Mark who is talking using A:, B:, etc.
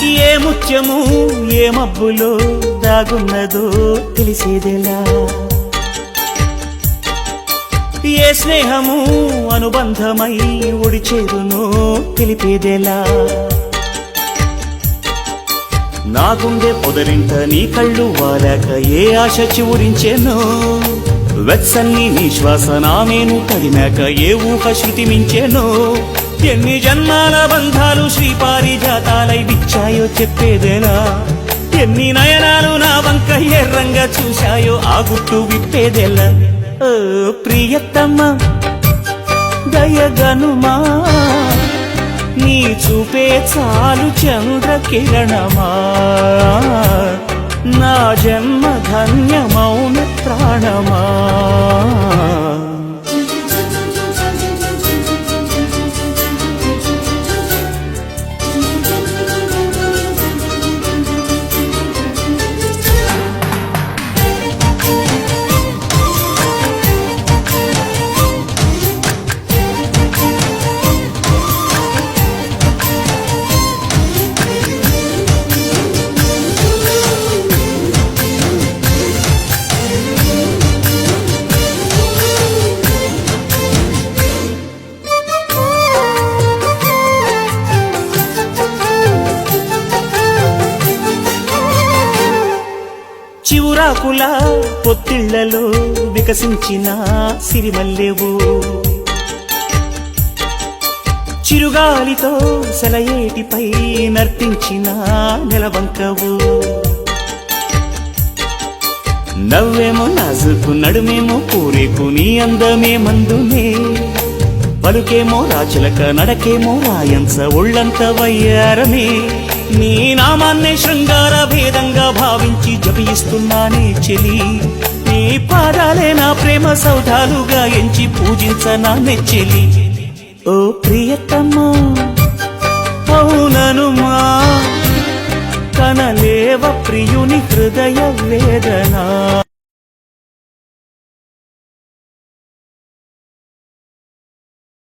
A: ఏ ముత్యము ఏ మబ్బులో దాగున్నదో తెలిసేదెలా, ఏ స్నేహము అనుబంధమై ఒడిచేరునో తెలిపేదెలా, నా గుండె పొదరింట నీ కళ్ళు వాలాక ఏ ఆశ చివురించెనో, వెచ్చని నీ శ్వాస నామేను తడినాక ఏ ఊహ శృతి మించెనో, ఎన్ని జన్మాల బంధాలు శ్రీపారిజాతాలై విచ్చాయో చెప్పేదెలా, ఎన్ని నయనాలు నా వంక ఎర్రంగా చూశాయో ఆ గుట్టు విప్పేదెలా. ఓ ప్రియతమ్మ దయగనుమా, నీ చూపే చాలు చంద్రకిరణమా, నా జన్మ ధన్యమౌన ప్రాణమా. చివురాకుల పొత్తిళ్లలో వికసించిన సిరిమల్లెవు, చిరుగాలితో సెలయేటిపై నర్తించిన నెలవంకవు, నవ్వేమో నాజుకు నడుమేమో పూరేకు నీ అందమే మందునే, పలుకేమో రాచులక నడకేమో రాయంస ఒళ్ళంత వయ్యారమే, నీ నామాన్నే శృంగార భేదంగా భావించి జపిస్తున్నానే చెలి, నీ పాదాలే నా ప్రేమ సౌధాలుగా ఎంచి పూజించనా నెచ్చెలి. ఓ ప్రియతమ్మా అవుననుమా, కనలేవ ప్రియుని హృదయ వేదనా.